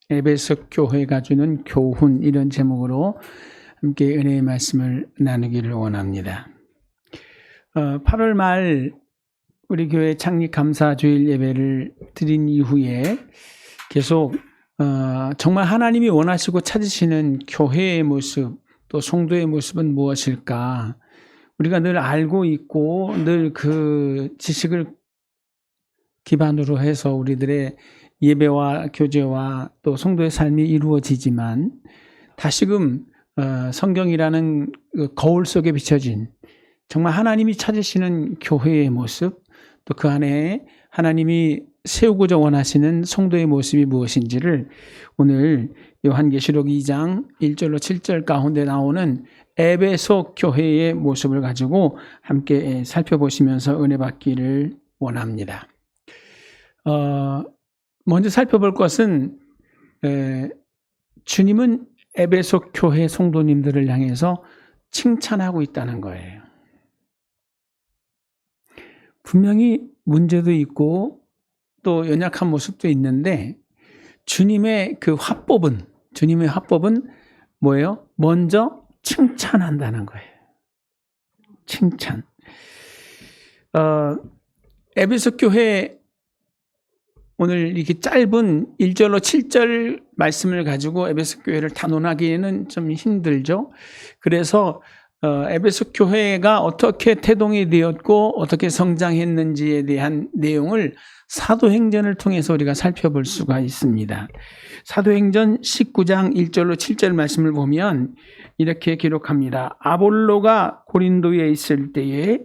에베소 교회가 주는 교훈, 이런 제목으로 함께 은혜의 말씀을 나누기를 원합니다. 8월 말 우리 교회 창립 감사주일 예배를 드린 이후에 계속 정말 하나님이 원하시고 찾으시는 교회의 모습, 또 성도의 모습은 무엇일까? 우리가 늘 알고 있고 늘 그 지식을 기반으로 해서 우리들의 예배와 교제와 또 성도의 삶이 이루어지지만, 다시금 성경이라는 거울 속에 비춰진 정말 하나님이 찾으시는 교회의 모습, 또 그 안에 하나님이 세우고자 원하시는 성도의 모습이 무엇인지를 오늘 요한계시록 2장 1절로 7절 가운데 나오는 에베소 교회의 모습을 가지고 함께 살펴보시면서 은혜 받기를 원합니다. 먼저 살펴볼 것은 주님은 에베소 교회 성도님들을 향해서 칭찬하고 있다는 거예요. 분명히 문제도 있고 또 연약한 모습도 있는데 주님의 화법은 뭐예요? 먼저 칭찬한다는 거예요. 칭찬. 에베소 교회 오늘 이렇게 짧은 1절로 7절 말씀을 가지고 에베소 교회를 단언하기에는 좀 힘들죠. 그래서 에베소 교회가 어떻게 태동이 되었고 어떻게 성장했는지에 대한 내용을 사도행전을 통해서 우리가 살펴볼 수가 있습니다. 사도행전 19장 1절로 7절 말씀을 보면 이렇게 기록합니다. 아볼로가 고린도에 있을 때에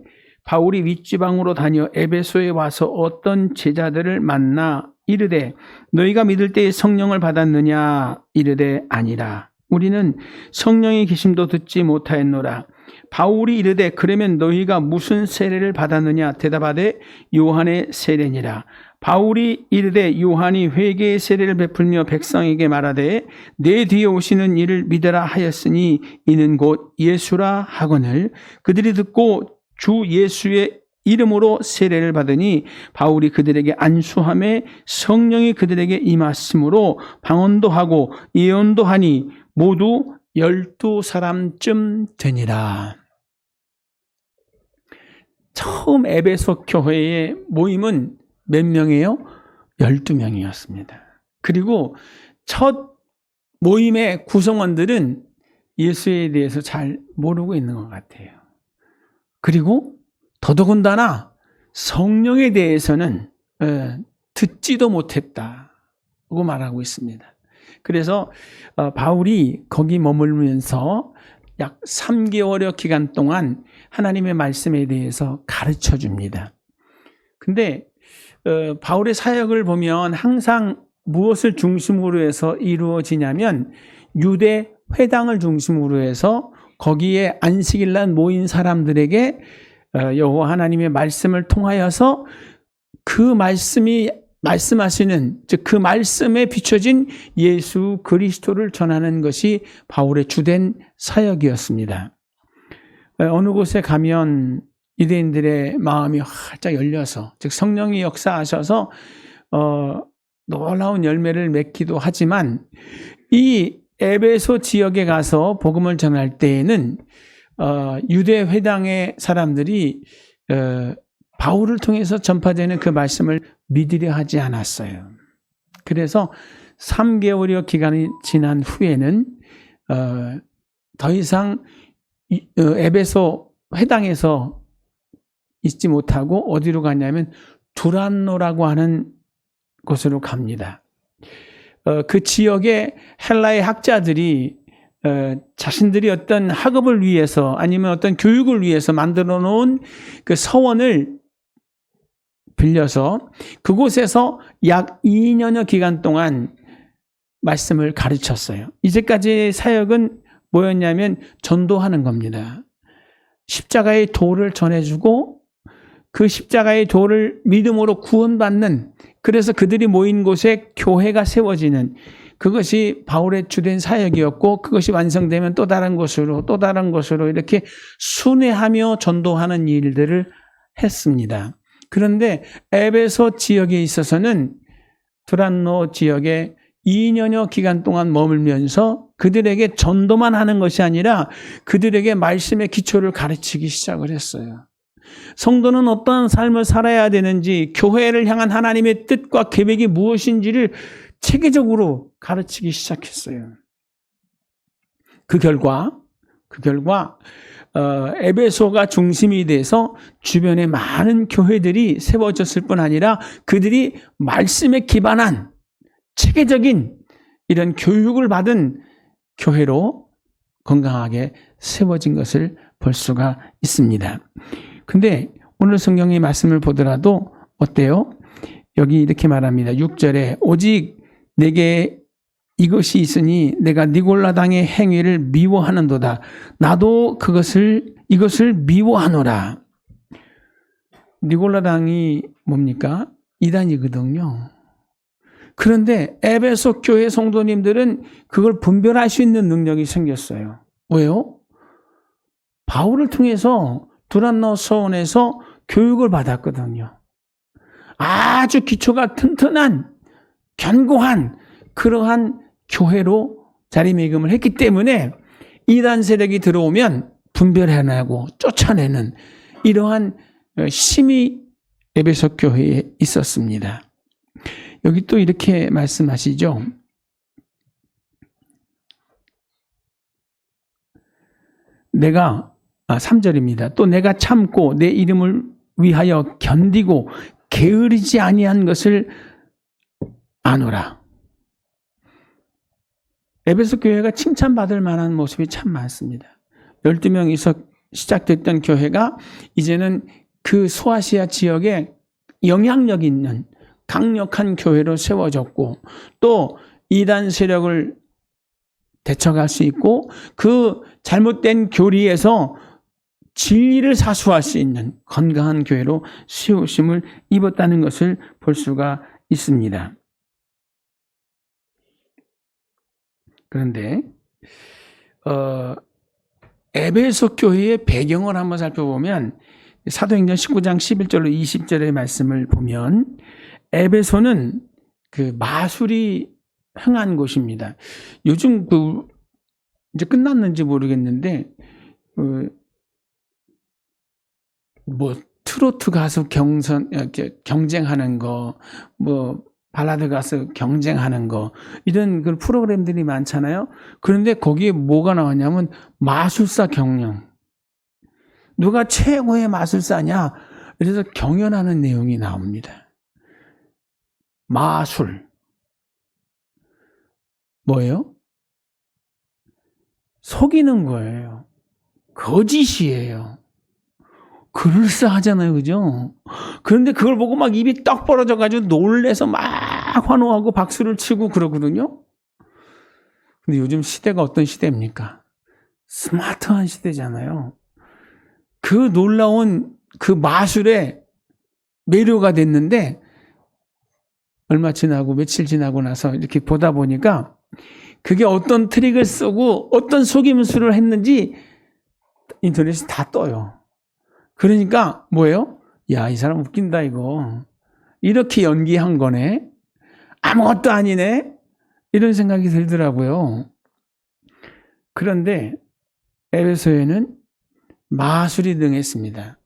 바울이 윗지방으로 다녀 에베소에 와서 어떤 제자들을 만나 이르되 너희가 믿을 때에 성령을 받았느냐? 이르되 아니라 우리는 성령의 계심도 듣지 못하였노라. 바울이 이르되 그러면 너희가 무슨 세례를 받았느냐? 대답하되 요한의 세례니라. 바울이 이르되 요한이 회개의 세례를 베풀며 백성에게 말하되 내 뒤에 오시는 이를 믿으라 하였으니 이는 곧 예수라 하거늘 그들이 듣고 주 예수의 이름으로 세례를 받으니 바울이 그들에게 안수함에 성령이 그들에게 임하심으로 방언도 하고 예언도 하니 모두 12사람쯤 되니라. 처음 에베소 교회의 모임은 몇 명이에요? 12명이었습니다. 그리고 첫 모임의 구성원들은 예수에 대해서 잘 모르고 있는 것 같아요. 그리고 더더군다나 성령에 대해서는 듣지도 못했다고 말하고 있습니다. 그래서 바울이 거기 머물면서 약 3개월여 기간 동안 하나님의 말씀에 대해서 가르쳐 줍니다. 근데 바울의 사역을 보면 항상 무엇을 중심으로 해서 이루어지냐면 유대 회당을 중심으로 해서 거기에 안식일날 모인 사람들에게 여호와 하나님의 말씀을 통하여서 그 말씀이 말씀하시는, 즉 그 말씀에 비춰진 예수 그리스도를 전하는 것이 바울의 주된 사역이었습니다. 어느 곳에 가면 유대인들의 마음이 활짝 열려서, 즉 성령이 역사하셔서 놀라운 열매를 맺기도 하지만 이 에베소 지역에 가서 복음을 전할 때에는 유대 회당의 사람들이 바울을 통해서 전파되는 그 말씀을 믿으려 하지 않았어요. 그래서 3개월여 기간이 지난 후에는 더 이상 에베소 회당에서 있지 못하고 어디로 가냐면 두란노라고 하는 곳으로 갑니다. 그 지역의 헬라의 학자들이 자신들이 어떤 학업을 위해서 아니면 어떤 교육을 위해서 만들어 놓은 그 서원을 빌려서 그곳에서 약 2년여 기간 동안 말씀을 가르쳤어요. 이제까지의 사역은 뭐였냐면 전도하는 겁니다. 십자가의 도를 전해주고 그 십자가의 도를 믿음으로 구원받는, 그래서 그들이 모인 곳에 교회가 세워지는, 그것이 바울의 주된 사역이었고, 그것이 완성되면 또 다른 곳으로 또 다른 곳으로 이렇게 순회하며 전도하는 일들을 했습니다. 그런데 에베소 지역에 있어서는 두란노 지역에 2년여 기간 동안 머물면서 그들에게 전도만 하는 것이 아니라 그들에게 말씀의 기초를 가르치기 시작을 했어요. 성도는 어떠한 삶을 살아야 되는지, 교회를 향한 하나님의 뜻과 계획이 무엇인지를 체계적으로 가르치기 시작했어요. 그 결과 에베소가 중심이 돼서 주변에 많은 교회들이 세워졌을 뿐 아니라 그들이 말씀에 기반한 체계적인 이런 교육을 받은 교회로 건강하게 세워진 것을 볼 수가 있습니다. 근데 오늘 성경의 말씀을 보더라도 어때요? 여기 이렇게 말합니다. 6절에 오직 내게 이것이 있으니 내가 니골라당의 행위를 미워하는도다. 나도 이것을 미워하노라. 니골라당이 뭡니까? 이단이거든요. 그런데 에베소 교회 성도님들은 그걸 분별할 수 있는 능력이 생겼어요. 왜요? 바울을 통해서 두란노 서원에서 교육을 받았거든요. 아주 기초가 튼튼한 견고한 그러한 교회로 자리매김을 했기 때문에 이단 세력이 들어오면 분별해내고 쫓아내는 이러한 힘이 에베소 교회에 있었습니다. 여기 또 이렇게 말씀하시죠. 내가 3절입니다. 또 내가 참고 내 이름을 위하여 견디고 게으르지 아니한 것을 아노라. 에베소 교회가 칭찬받을 만한 모습이 참 많습니다. 12명이서 시작됐던 교회가 이제는 그 소아시아 지역에 영향력 있는 강력한 교회로 세워졌고 또 이단 세력을 대처할 수 있고 그 잘못된 교리에서 진리를 사수할 수 있는 건강한 교회로 세우심을 입었다는 것을 볼 수가 있습니다. 그런데 에베소 교회의 배경을 한번 살펴보면 사도행전 19장 11절로 20절의 말씀을 보면 에베소는 그 마술이 흥한 곳입니다. 요즘 이제 끝났는지 모르겠는데 뭐 트로트 가수 경쟁하는 거, 뭐 발라드 가수 경쟁하는 거 이런 그 프로그램들이 많잖아요. 그런데 거기에 뭐가 나왔냐면 마술사 경영. 누가 최고의 마술사냐? 그래서 경연하는 내용이 나옵니다. 마술. 뭐예요? 속이는 거예요. 거짓이에요. 그럴싸하잖아요. 그죠? 그런데 그걸 보고 막 입이 떡 벌어져가지고 놀래서 막 환호하고 박수를 치고 그러거든요. 근데 요즘 시대가 어떤 시대입니까? 스마트한 시대잖아요. 그 놀라운 그 마술에 매료가 됐는데 얼마 지나고 며칠 지나고 나서 이렇게 보다 보니까 그게 어떤 트릭을 쓰고 어떤 속임수를 했는지 인터넷에 다 떠요. 그러니까 뭐예요? 야, 이 사람 웃긴다 이거. 이렇게 연기한 거네. 아무것도 아니네. 이런 생각이 들더라고요. 그런데 에베소에는 마술이 등했습니다.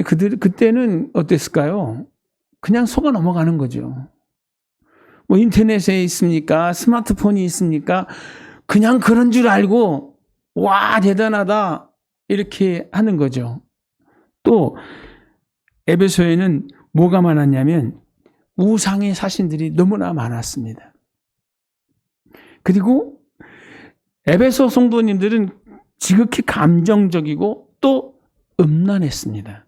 그때는 어땠을까요? 그냥 속아 넘어가는 거죠. 뭐 인터넷에 있습니까? 스마트폰이 있습니까? 그냥 그런 줄 알고 와 대단하다 이렇게 하는 거죠. 또 에베소에는 뭐가 많았냐면 우상의 사신들이 너무나 많았습니다. 그리고 에베소 성도님들은 지극히 감정적이고 또 음란했습니다.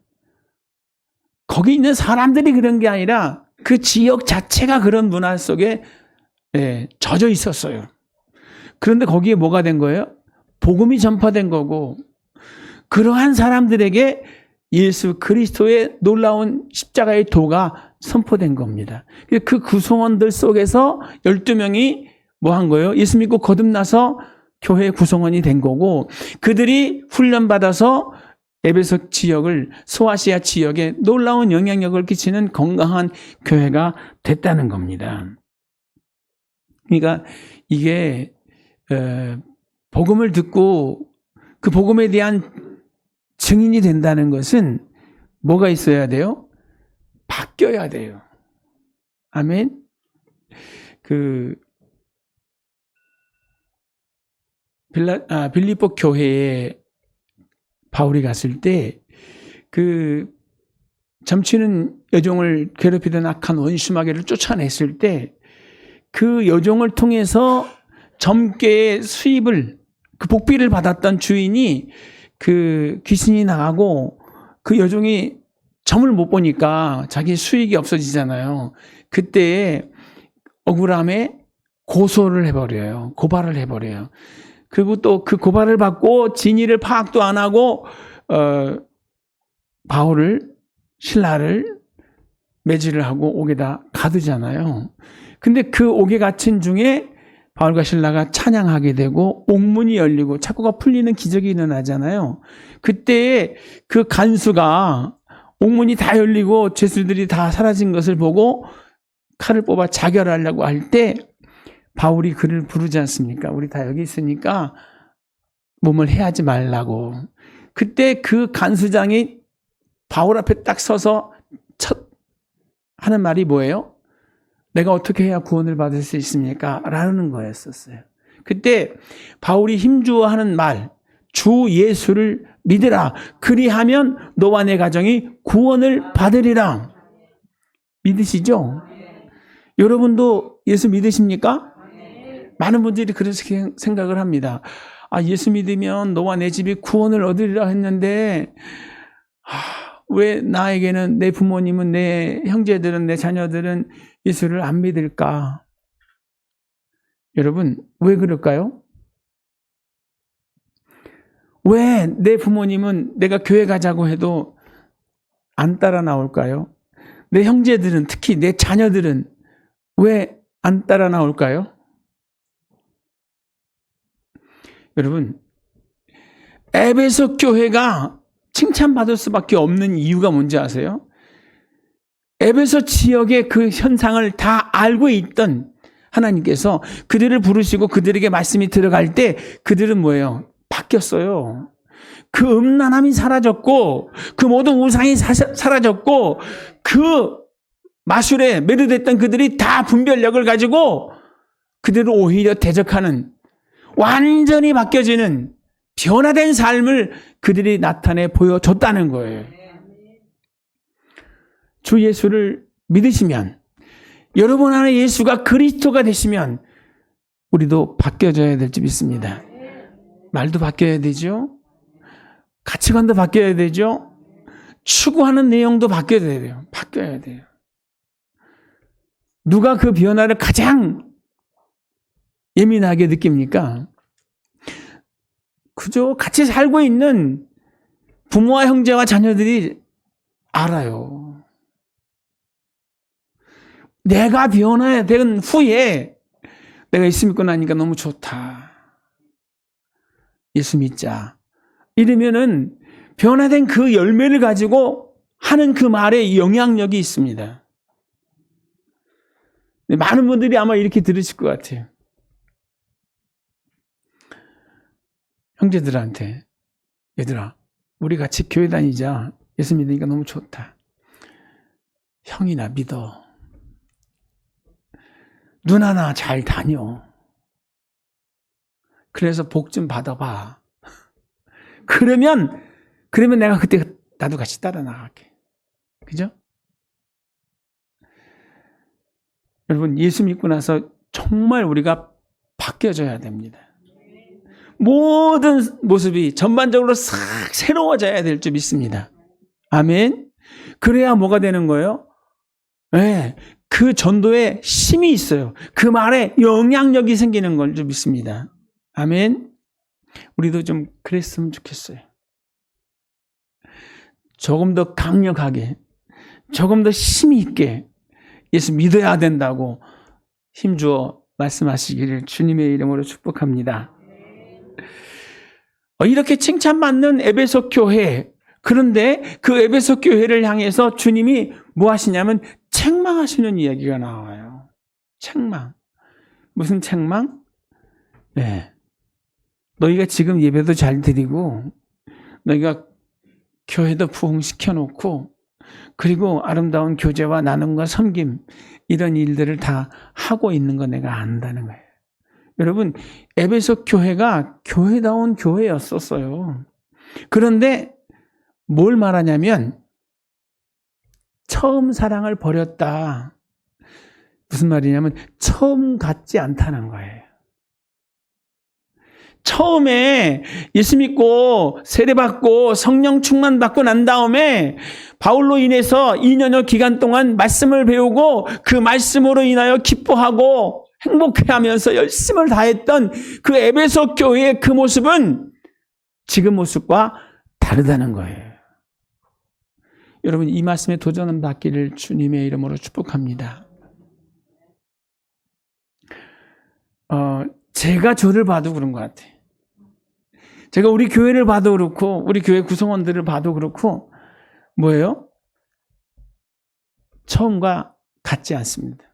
거기 있는 사람들이 그런 게 아니라 그 지역 자체가 그런 문화 속에 젖어 있었어요. 그런데 거기에 뭐가 된 거예요? 복음이 전파된 거고 그러한 사람들에게 예수 그리스도의 놀라운 십자가의 도가 선포된 겁니다. 그 구성원들 속에서 12명이 뭐 한 거예요? 예수 믿고 거듭나서 교회 구성원이 된 거고 그들이 훈련받아서 에베소 지역을 소아시아 지역에 놀라운 영향력을 끼치는 건강한 교회가 됐다는 겁니다. 그러니까 이게 복음을 듣고 그 복음에 대한 증인이 된다는 것은 뭐가 있어야 돼요? 바뀌어야 돼요. 아멘. 빌립보 교회에 바울이 갔을 때 점치는 여종을 괴롭히던 악한 원수 마귀를 쫓아냈을 때 그 여종을 통해서 점괘의 수입을, 그 복비를 받았던 주인이 귀신이 나가고 그 여종이 점을 못 보니까 자기 수익이 없어지잖아요. 그때 억울함에 고발을 해버려요. 그리고 또 그 고발을 받고 진위를 파악도 안 하고 신라를 매질을 하고 옥에다 가두잖아요. 근데 그 옥에 갇힌 중에 바울과 신라가 찬양하게 되고 옥문이 열리고 착고가 풀리는 기적이 일어나잖아요. 그때 그 간수가 옥문이 다 열리고 죄수들이 다 사라진 것을 보고 칼을 뽑아 자결하려고 할 때 바울이 그를 부르지 않습니까? 우리 다 여기 있으니까 몸을 해하지 말라고. 그때 그 간수장이 바울 앞에 딱 서서 하는 말이 뭐예요? 내가 어떻게 해야 구원을 받을 수 있습니까? 라는 거였었어요. 그때 바울이 힘주어 하는 말, 주 예수를 믿으라. 그리하면 너와 내 가정이 구원을 받으리라. 믿으시죠? 여러분도 예수 믿으십니까? 많은 분들이 그렇게 생각을 합니다. 예수 믿으면 너와 내 집이 구원을 얻으리라 했는데 왜 나에게는, 내 부모님은, 내 형제들은, 내 자녀들은 예수를 안 믿을까? 여러분, 왜 그럴까요? 왜 내 부모님은 내가 교회 가자고 해도 안 따라 나올까요? 내 형제들은, 특히 내 자녀들은 왜 안 따라 나올까요? 여러분, 에베소 교회가 칭찬받을 수밖에 없는 이유가 뭔지 아세요? 에베소 지역의 그 현상을 다 알고 있던 하나님께서 그들을 부르시고 그들에게 말씀이 들어갈 때 그들은 뭐예요? 바뀌었어요. 그 음란함이 사라졌고 그 모든 우상이 사라졌고 그 마술에 매료됐던 그들이 다 분별력을 가지고 그들을 오히려 대적하는, 완전히 바뀌어지는 변화된 삶을 그들이 나타내 보여줬다는 거예요. 주 예수를 믿으시면, 여러분 안에 예수가 그리스도가 되시면 우리도 바뀌어져야 될 줄 믿습니다. 말도 바뀌어야 되죠. 가치관도 바뀌어야 되죠. 추구하는 내용도 바뀌어야 돼요. 누가 그 변화를 가장 예민하게 느낍니까? 그저 같이 살고 있는 부모와 형제와 자녀들이 알아요. 내가 변화된 후에 내가 예수 믿고 나니까 너무 좋다. 예수 믿자. 이러면은 변화된 그 열매를 가지고 하는 그 말에 영향력이 있습니다. 많은 분들이 아마 이렇게 들으실 것 같아요. 형제들한테, 얘들아, 우리 같이 교회 다니자. 예수 믿으니까 너무 좋다. 형이나 믿어. 누나나 잘 다녀. 그래서 복 좀 받아봐. 그러면 내가 그때 나도 같이 따라 나갈게. 그죠? 여러분, 예수 믿고 나서 정말 우리가 바뀌어져야 됩니다. 모든 모습이 전반적으로 싹 새로워져야 될 줄 믿습니다. 아멘. 그래야 뭐가 되는 거예요? 네, 그 전도에 힘이 있어요. 그 말에 영향력이 생기는 걸 좀 믿습니다. 아멘. 우리도 좀 그랬으면 좋겠어요. 조금 더 강력하게, 조금 더 힘이 있게 예수 믿어야 된다고 힘주어 말씀하시기를 주님의 이름으로 축복합니다. 이렇게 칭찬받는 에베소 교회, 그런데 그 에베소 교회를 향해서 주님이 뭐 하시냐면 책망하시는 이야기가 나와요. 책망. 무슨 책망? 네. 너희가 지금 예배도 잘 드리고 너희가 교회도 부흥시켜 놓고 그리고 아름다운 교제와 나눔과 섬김 이런 일들을 다 하고 있는 거 내가 안다는 거예요. 여러분, 에베소 교회가 교회다운 교회였었어요. 그런데 뭘 말하냐면 처음 사랑을 버렸다. 무슨 말이냐면 처음 같지 않다는 거예요. 처음에 예수 믿고 세례받고 성령 충만받고 난 다음에 바울로 인해서 2년여 기간 동안 말씀을 배우고 그 말씀으로 인하여 기뻐하고 행복해하면서 열심을 다했던 그 에베소 교회의 그 모습은 지금 모습과 다르다는 거예요. 여러분, 이 말씀에 도전 받기를 주님의 이름으로 축복합니다. 제가 저를 봐도 그런 것 같아요. 제가 우리 교회를 봐도 그렇고 우리 교회 구성원들을 봐도 그렇고 뭐예요? 처음과 같지 않습니다.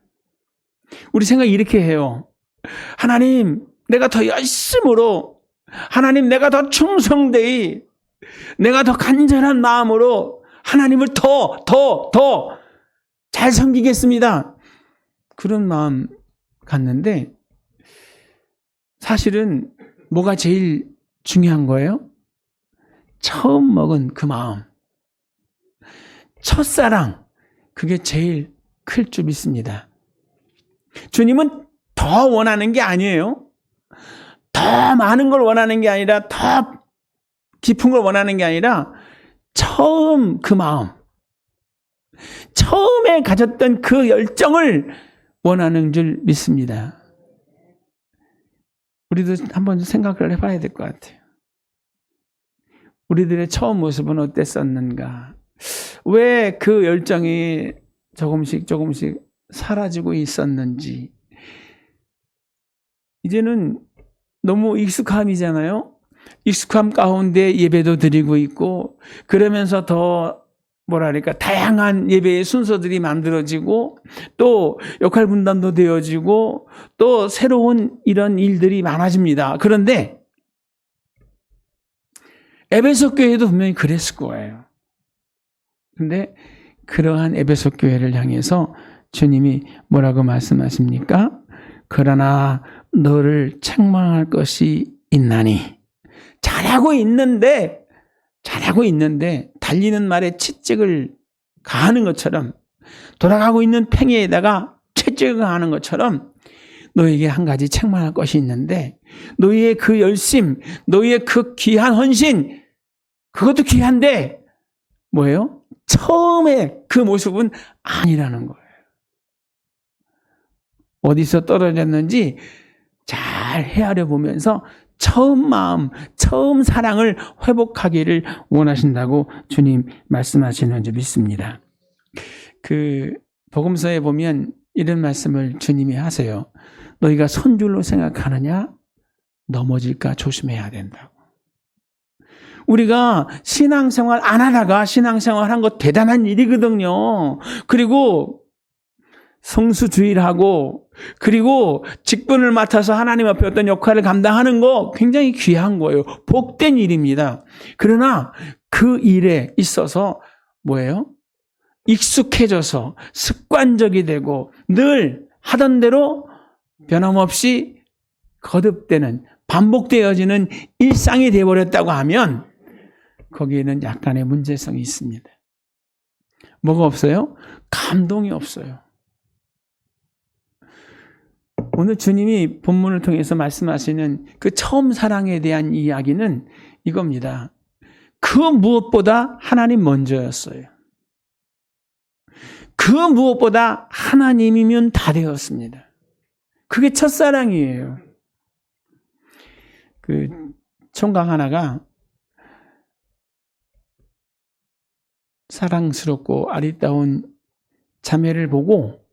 우리 생각 이렇게 해요. 하나님, 내가 더 열심으로, 하나님, 내가 더 충성되이, 내가 더 간절한 마음으로 하나님을 더 잘 섬기겠습니다. 그런 마음 갖는데 사실은 뭐가 제일 중요한 거예요? 처음 먹은 그 마음, 첫사랑, 그게 제일 클 줄 믿습니다. 주님은 더 원하는 게 아니에요. 더 많은 걸 원하는 게 아니라 더 깊은 걸 원하는 게 아니라 처음 그 마음, 처음에 가졌던 그 열정을 원하는 줄 믿습니다. 우리도 한번 생각을 해봐야 될 것 같아요. 우리들의 처음 모습은 어땠었는가? 왜 그 열정이 조금씩 사라지고 있었는지. 이제는 너무 익숙함이잖아요. 익숙함 가운데 예배도 드리고 있고 그러면서 더 다양한 예배의 순서들이 만들어지고 또 역할 분담도 되어지고 또 새로운 이런 일들이 많아집니다. 그런데 에베소 교회도 분명히 그랬을 거예요. 근데 그러한 에베소 교회를 향해서 주님이 뭐라고 말씀하십니까? 그러나 너를 책망할 것이 있나니. 잘하고 있는데 달리는 말에 채찍을 가하는 것처럼 돌아가고 있는 팽이에다가 채찍을 가하는 것처럼 너에게 한 가지 책망할 것이 있는데 너희의 그 열심, 너희의 그 귀한 헌신 그것도 귀한데 뭐예요? 처음에 그 모습은 아니라는 거예요. 어디서 떨어졌는지 잘 헤아려 보면서 처음 마음, 처음 사랑을 회복하기를 원하신다고 주님 말씀하시는 줄 믿습니다. 그 복음서에 보면 이런 말씀을 주님이 하세요. 너희가 손줄로 생각하느냐? 넘어질까 조심해야 된다고. 우리가 신앙생활 안 하다가 신앙생활 한 거 대단한 일이거든요. 그리고 성수주의를 하고 그리고 직분을 맡아서 하나님 앞에 어떤 역할을 감당하는 거 굉장히 귀한 거예요. 복된 일입니다. 그러나 그 일에 있어서 뭐예요? 익숙해져서 습관적이 되고 늘 하던 대로 변함없이 거듭되는 반복되어지는 일상이 되어버렸다고 하면 거기에는 약간의 문제성이 있습니다. 뭐가 없어요? 감동이 없어요. 오늘 주님이 본문을 통해서 말씀하시는 그 처음 사랑에 대한 이야기는 이겁니다. 그 무엇보다 하나님 먼저였어요. 그 무엇보다 하나님이면 다 되었습니다. 그게 첫사랑이에요. 그 총각 하나가 사랑스럽고 아리따운 자매를 보고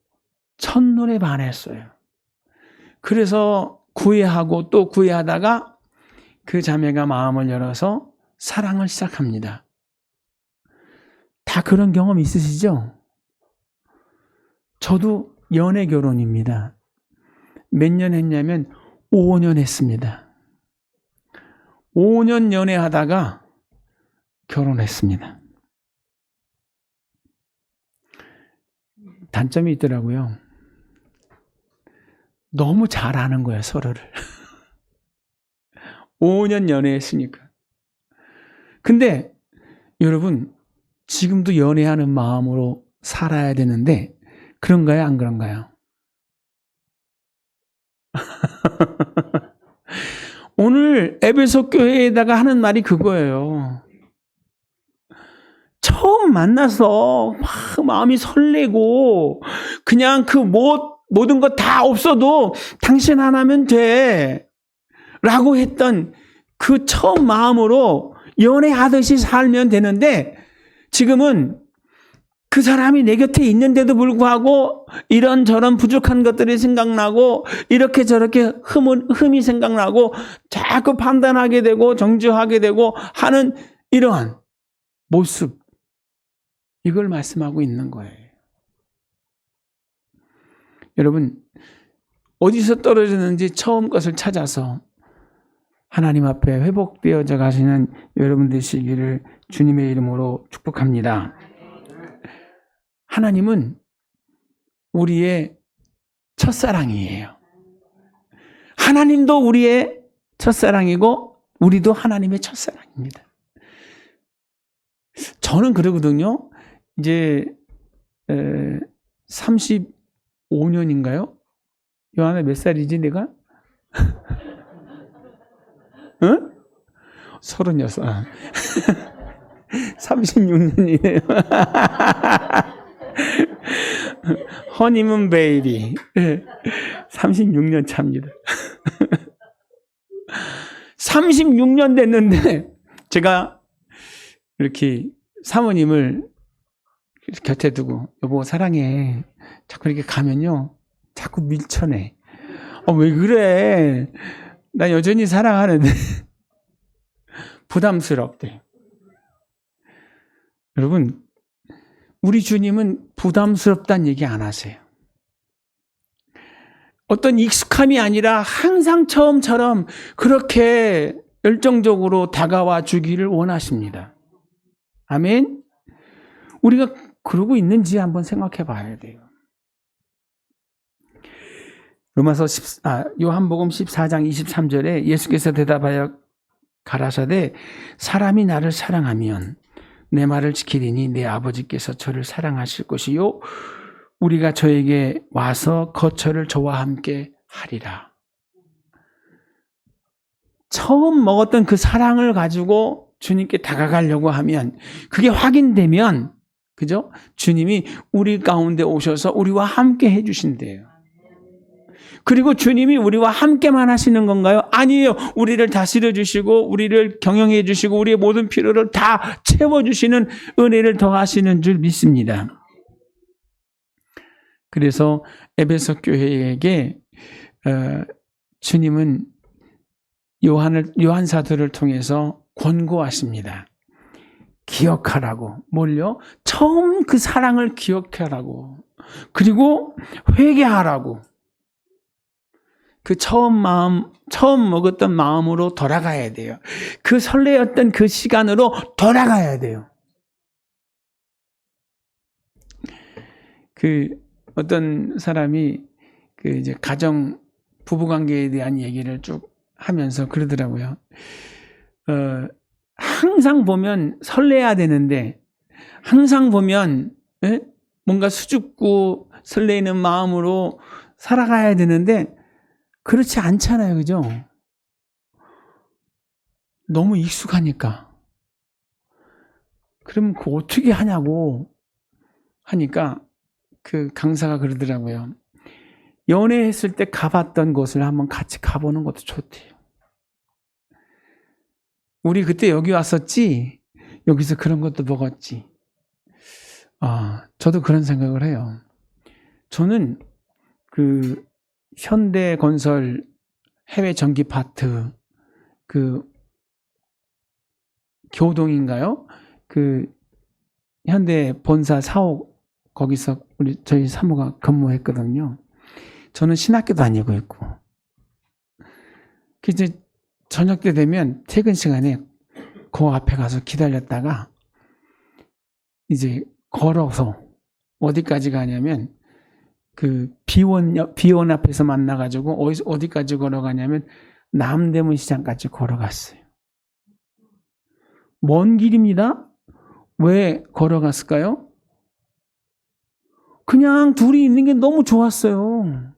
첫눈에 반했어요. 그래서 구애하고 또 구애하다가 그 자매가 마음을 열어서 사랑을 시작합니다. 다 그런 경험 있으시죠? 저도 연애 결혼입니다. 몇 년 했냐면 5년 했습니다. 5년 연애하다가 결혼했습니다. 단점이 있더라고요. 너무 잘 아는 거예요, 서로를. 5년 연애했으니까. 근데 여러분, 지금도 연애하는 마음으로 살아야 되는데 그런가요, 안 그런가요? 오늘 에베소 교회에다가 하는 말이 그거예요. 처음 만나서 막 마음이 설레고 그냥 그 모든 것 다 없어도 당신 하나면 돼 라고 했던 그 처음 마음으로 연애하듯이 살면 되는데, 지금은 그 사람이 내 곁에 있는데도 불구하고 이런저런 부족한 것들이 생각나고 이렇게 저렇게 흠이 생각나고 자꾸 판단하게 되고 정죄하게 되고 하는 이러한 모습, 이걸 말씀하고 있는 거예요. 여러분, 어디서 떨어졌는지 처음 것을 찾아서 하나님 앞에 회복되어져 가시는 여러분 되시기를 주님의 이름으로 축복합니다. 하나님은 우리의 첫사랑이에요. 하나님도 우리의 첫사랑이고 우리도 하나님의 첫사랑입니다. 저는 그러거든요. 이제 35년인가요? 요한아 몇 살이지 내가? 응? 36. 36년이네요. 허니문 베이비. 36년 차입니다. 36년 됐는데 제가 이렇게 사모님을 곁에 두고 여보 사랑해. 자꾸 이렇게 가면요. 자꾸 밀쳐내. 왜 그래? 나 여전히 사랑하는데. 부담스럽대. 여러분, 우리 주님은 부담스럽다는 얘기 안 하세요. 어떤 익숙함이 아니라 항상 처음처럼 그렇게 열정적으로 다가와 주기를 원하십니다. 아멘? 우리가 그러고 있는지 한번 생각해 봐야 돼요. 요한복음 14장 23절에 예수께서 대답하여 가라사대 사람이 나를 사랑하면 내 말을 지키리니 내 아버지께서 저를 사랑하실 것이요 우리가 저에게 와서 거처를 저와 함께 하리라. 처음 먹었던 그 사랑을 가지고 주님께 다가가려고 하면 그게 확인되면 그죠? 주님이 우리 가운데 오셔서 우리와 함께 해주신대요. 그리고 주님이 우리와 함께만 하시는 건가요? 아니에요. 우리를 다스려 주시고 우리를 경영해 주시고 우리의 모든 필요를 다 채워주시는 은혜를 더하시는 줄 믿습니다. 그래서 에베소 교회에게 주님은 요한 사도를 통해서 권고하십니다. 기억하라고. 뭘요? 처음 그 사랑을 기억하라고. 그리고 회개하라고. 그 처음 먹었던 마음으로 돌아가야 돼요. 그 설레었던 그 시간으로 돌아가야 돼요. 어떤 사람이 이제 가정 부부관계에 대한 얘기를 쭉 하면서 그러더라고요. 항상 보면 설레야 되는데, 항상 보면 뭔가 수줍고 설레이는 마음으로 살아가야 되는데 그렇지 않잖아요, 그죠? 너무 익숙하니까. 그럼 그거 어떻게 하냐고 하니까 그 강사가 그러더라고요. 연애했을 때 가봤던 곳을 한번 같이 가보는 것도 좋대요. 우리 그때 여기 왔었지? 여기서 그런 것도 먹었지. 저도 그런 생각을 해요. 저는 현대건설 해외 전기파트 교동인가요? 현대 본사 사옥 거기서 저희 사모가 근무했거든요. 저는 신학교 다니고 있고. 이제 저녁 때 되면 퇴근 시간에 그 앞에 가서 기다렸다가 이제 걸어서 어디까지 가냐면 그 비원 앞에서 만나가지고 어디까지 걸어가냐면 남대문 시장까지 걸어갔어요. 먼 길입니다. 왜 걸어갔을까요? 그냥 둘이 있는 게 너무 좋았어요.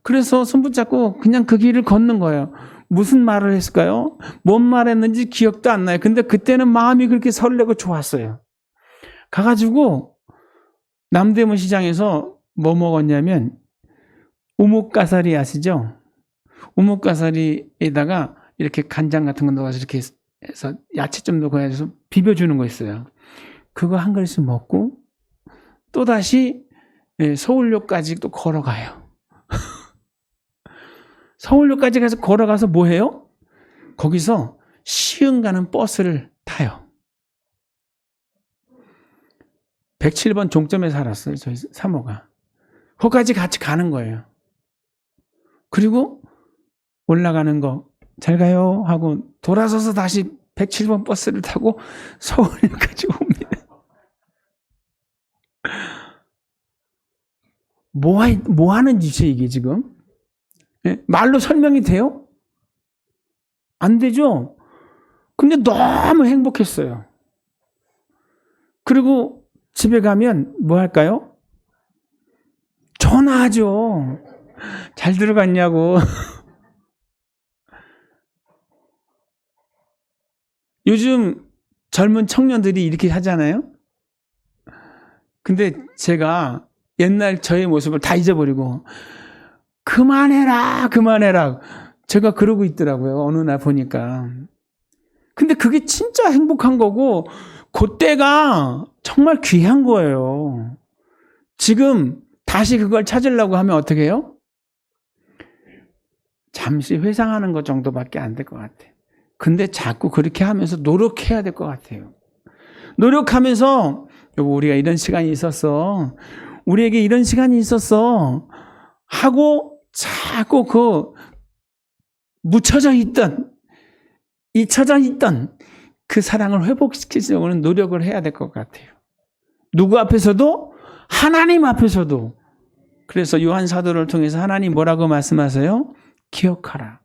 그래서 손 붙잡고 그냥 그 길을 걷는 거예요. 무슨 말을 했을까요? 뭔 말 했는지 기억도 안 나요. 근데 그때는 마음이 그렇게 설레고 좋았어요. 가가지고 남대문 시장에서 뭐 먹었냐면 우뭇가사리 아시죠? 우뭇가사리에다가 이렇게 간장 같은 거 넣어서 이렇게 해서 야채 좀 넣고 해서 비벼주는 거 있어요. 그거 한 그릇씩 먹고 또다시 서울역까지 또 걸어가요. 서울역까지 가서 걸어가서 뭐 해요? 거기서 시흥 가는 버스를 타요. 107번 종점에 살았어요. 저희 사모가. 거기까지 같이 가는 거예요. 그리고 올라가는 거 잘 가요 하고 돌아서서 다시 107번 버스를 타고 서울역까지 옵니다. 뭐 하는 짓이에요 이게 지금? 말로 설명이 돼요? 안 되죠? 근데 너무 행복했어요. 그리고 집에 가면 뭐 할까요? 전화하죠. 잘 들어갔냐고. 요즘 젊은 청년들이 이렇게 하잖아요. 근데 제가 옛날 저의 모습을 다 잊어버리고 그만해라. 제가 그러고 있더라고요. 어느 날 보니까. 근데 그게 진짜 행복한 거고 그때가 정말 귀한 거예요. 지금 다시 그걸 찾으려고 하면 어떻게 해요? 잠시 회상하는 것 정도밖에 안 될 것 같아요. 근데 자꾸 그렇게 하면서 노력해야 될 것 같아요. 노력하면서 우리가 이런 시간이 있었어. 우리에게 이런 시간이 있었어. 하고 자꾸 그 묻혀져 있던 잊혀져 있던 그 사랑을 회복시키려고는 노력을 해야 될 것 같아요. 누구 앞에서도 하나님 앞에서도. 그래서 요한 사도를 통해서 하나님 뭐라고 말씀하세요? 기억하라.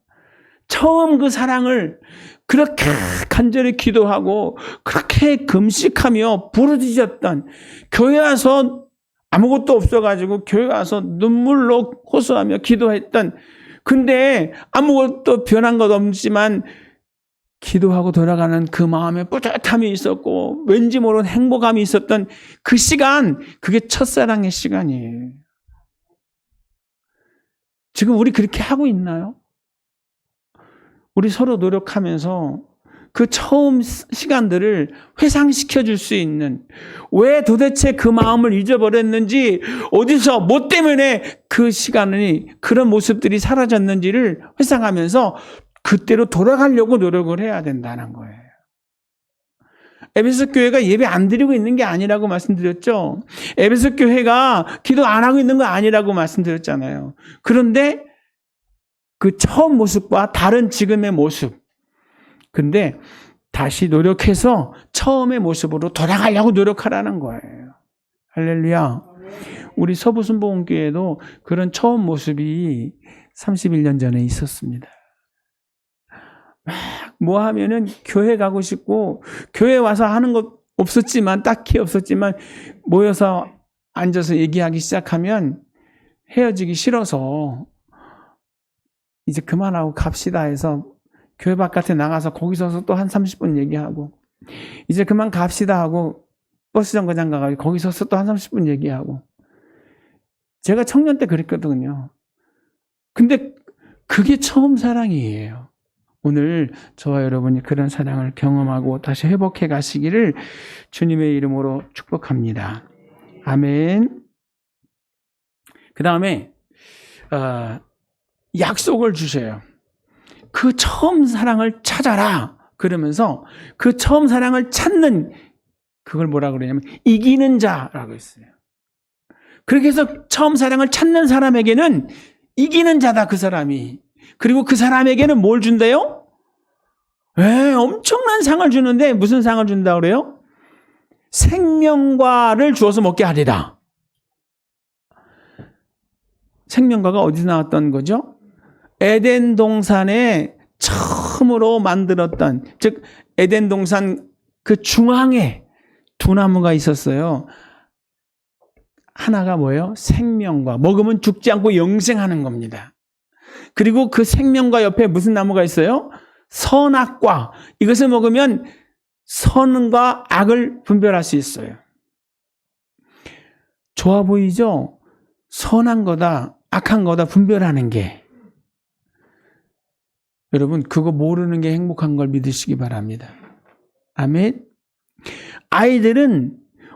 처음 그 사랑을 그렇게 간절히 기도하고 그렇게 금식하며 부르짖었던 교회 와서 아무것도 없어가지고 교회 와서 눈물로 호소하며 기도했던 근데 아무것도 변한 것 없지만 기도하고 돌아가는 그 마음에 뿌듯함이 있었고 왠지 모르는 행복감이 있었던 그 시간 그게 첫사랑의 시간이에요. 지금 우리 그렇게 하고 있나요? 우리 서로 노력하면서 그 처음 시간들을 회상시켜 줄 수 있는 왜 도대체 그 마음을 잊어버렸는지 어디서 뭐 때문에 그 시간이 그런 모습들이 사라졌는지를 회상하면서 그때로 돌아가려고 노력을 해야 된다는 거예요. 에베소 교회가 예배 안 드리고 있는 게 아니라고 말씀드렸죠. 에베소 교회가 기도 안 하고 있는 거 아니라고 말씀드렸잖아요. 그런데 그 처음 모습과 다른 지금의 모습. 근데 다시 노력해서 처음의 모습으로 돌아가려고 노력하라는 거예요. 할렐루야. 우리 서부순복음교회도 그런 처음 모습이 31년 전에 있었습니다. 뭐 하면은 교회 가고 싶고 교회 와서 하는 것 없었지만 딱히 없었지만 모여서 앉아서 얘기하기 시작하면 헤어지기 싫어서 이제 그만하고 갑시다 해서 교회 바깥에 나가서 거기서 또 한 30분 얘기하고 이제 그만 갑시다 하고 버스 정거장 가가지고 거기서 또 한 30분 얘기하고 제가 청년 때 그랬거든요. 근데 그게 처음 사랑이에요. 오늘 저와 여러분이 그런 사랑을 경험하고 다시 회복해 가시기를 주님의 이름으로 축복합니다. 아멘. 그 다음에 약속을 주셔요. 그 처음 사랑을 찾아라. 그러면서 그 처음 사랑을 찾는 그걸 뭐라고 그러냐면 이기는 자라고 했어요. 그렇게 해서 처음 사랑을 찾는 사람에게는 이기는 자다, 그 사람이. 그리고 그 사람에게는 뭘 준대요? 엄청난 상을 주는데 무슨 상을 준다고 그래요? 생명과를 주어서 먹게 하리라. 생명과가 어디서 나왔던 거죠? 에덴 동산에 처음으로 만들었던, 즉 에덴 동산 그 중앙에 두 나무가 있었어요. 하나가 뭐예요? 생명과. 먹으면 죽지 않고 영생하는 겁니다. 그리고 그 생명과 옆에 무슨 나무가 있어요? 선악과. 이것을 먹으면 선과 악을 분별할 수 있어요. 좋아 보이죠? 선한 거다, 악한 거다 분별하는 게. 여러분, 그거 모르는 게 행복한 걸 믿으시기 바랍니다. 아멘.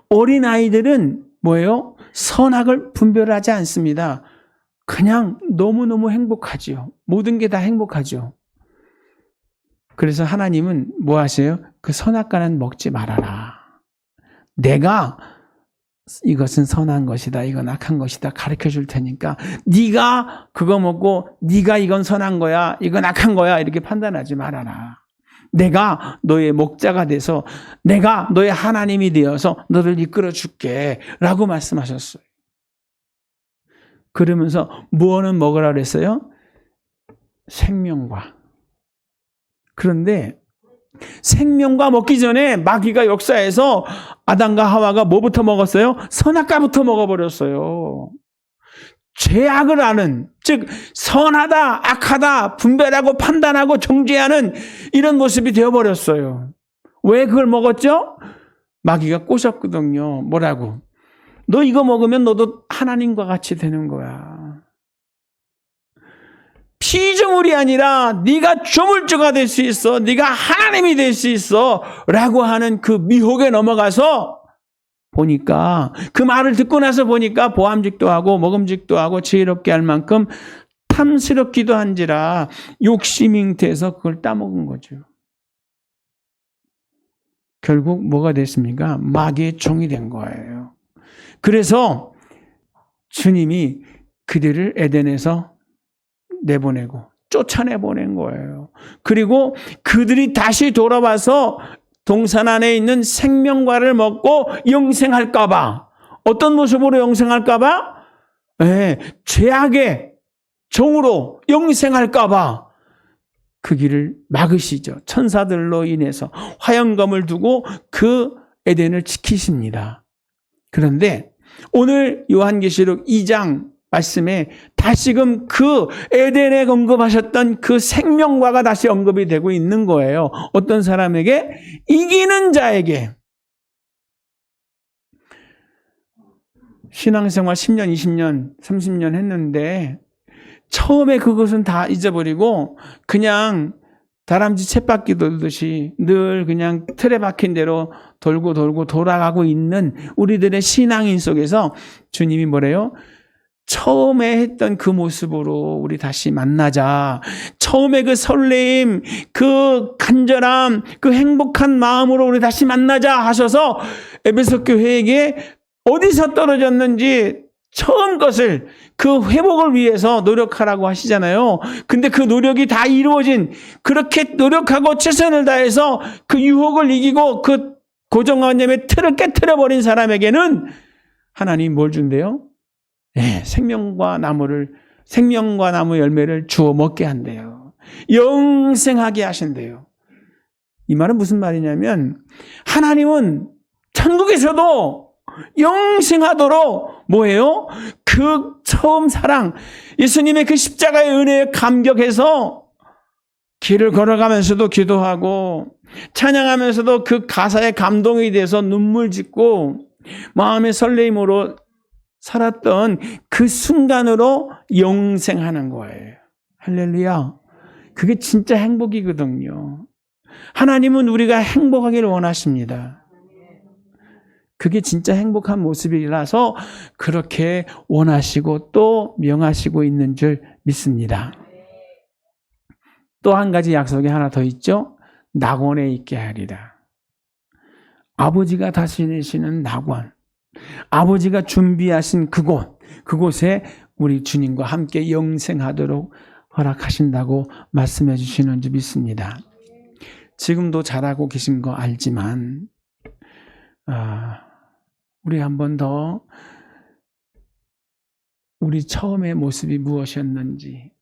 어린 아이들은 뭐예요? 선악을 분별하지 않습니다. 그냥 너무너무 행복하죠. 모든 게 다 행복하죠. 그래서 하나님은 뭐 하세요? 그 선악과는 먹지 말아라. 내가 이것은 선한 것이다, 이건 악한 것이다 가르쳐 줄 테니까 네가 그거 먹고 네가 이건 선한 거야, 이건 악한 거야 이렇게 판단하지 말아라. 내가 너의 목자가 돼서 내가 너의 하나님이 되어서 너를 이끌어 줄게 라고 말씀하셨어요. 그러면서 무엇은 먹으라 그랬어요? 생명과. 그런데 생명과 먹기 전에 마귀가 역사해서 아담과 하와가 뭐부터 먹었어요? 선악과부터 먹어버렸어요. 죄악을 아는, 즉 선하다 악하다 분별하고 판단하고 정죄하는 이런 모습이 되어버렸어요. 왜 그걸 먹었죠? 마귀가 꼬셨거든요. 뭐라고? 너 이거 먹으면 너도 하나님과 같이 되는 거야. 피조물이 아니라 네가 조물주가 될 수 있어, 네가 하나님이 될 수 있어 라고 하는 그 미혹에 넘어가서 보니까, 그 말을 듣고 나서 보니까 보암직도 하고 먹음직도 하고 지혜롭게 할 만큼 탐스럽기도 한지라 욕심이 잉태해서 그걸 따먹은 거죠. 결국 뭐가 됐습니까? 마귀의 종이 된 거예요. 그래서 주님이 그들을 에덴에서 내보내고 쫓아내보낸 거예요. 그리고 그들이 다시 돌아와서 동산 안에 있는 생명과를 먹고 영생할까 봐, 어떤 모습으로 영생할까 봐? 죄악의 종으로 영생할까 봐 그 길을 막으시죠. 천사들로 인해서 화영검을 두고 그 에덴을 지키십니다. 그런데 오늘 요한계시록 2장 말씀에 다시금 그 에덴에 언급하셨던 그 생명과가 다시 언급이 되고 있는 거예요. 어떤 사람에게? 이기는 자에게. 신앙생활 10년, 20년, 30년 했는데 처음에 그것은 다 잊어버리고 그냥 다람쥐 쳇바퀴 돌듯이 늘 그냥 틀에 박힌 대로 돌고 돌아가고 있는 우리들의 신앙인 속에서 주님이 뭐래요? 처음에 했던 그 모습으로 우리 다시 만나자. 처음에 그 설레임, 그 간절함, 그 행복한 마음으로 우리 다시 만나자 하셔서 에베소 교회에게 어디서 떨어졌는지 처음 것을, 그 회복을 위해서 노력하라고 하시잖아요. 근데 그 노력이 다 이루어진, 그렇게 노력하고 최선을 다해서 그 유혹을 이기고 그 고정관념의 틀을 깨트려버린 사람에게는 하나님 뭘 준대요? 생명과 나무 열매를 주워 먹게 한대요. 영생하게 하신대요. 이 말은 무슨 말이냐면 하나님은 천국에서도 영생하도록 뭐예요? 그 처음 사랑, 예수님의 그 십자가의 은혜에 감격해서 길을 걸어가면서도 기도하고 찬양하면서도 그 가사에 감동이 돼서 눈물 짓고 마음의 설레임으로 살았던 그 순간으로 영생하는 거예요. 할렐루야. 그게 진짜 행복이거든요. 하나님은 우리가 행복하기를 원하십니다. 그게 진짜 행복한 모습이라서 그렇게 원하시고 또 명하시고 있는 줄 믿습니다. 또 한 가지 약속이 하나 더 있죠. 낙원에 있게 하리라. 아버지가 다스리시는 낙원, 아버지가 준비하신 그곳에 우리 주님과 함께 영생하도록 허락하신다고 말씀해 주시는 줄 믿습니다. 지금도 잘하고 계신 거 알지만 우리 한 번 더 우리 처음의 모습이 무엇이었는지,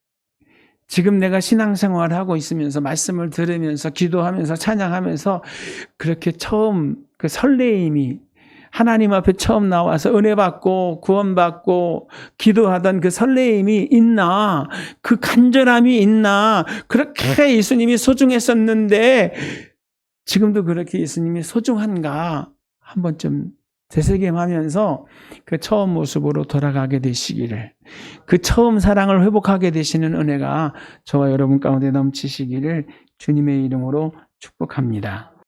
지금 내가 신앙생활을 하고 있으면서 말씀을 들으면서 기도하면서 찬양하면서 그렇게 처음 그 설레임이, 하나님 앞에 처음 나와서 은혜 받고 구원 받고 기도하던 그 설레임이 있나, 그 간절함이 있나, 그렇게 예수님이 소중했었는데 지금도 그렇게 예수님이 소중한가 한 번쯤 되새김하면서 그 처음 모습으로 돌아가게 되시기를, 그 처음 사랑을 회복하게 되시는 은혜가 저와 여러분 가운데 넘치시기를 주님의 이름으로 축복합니다.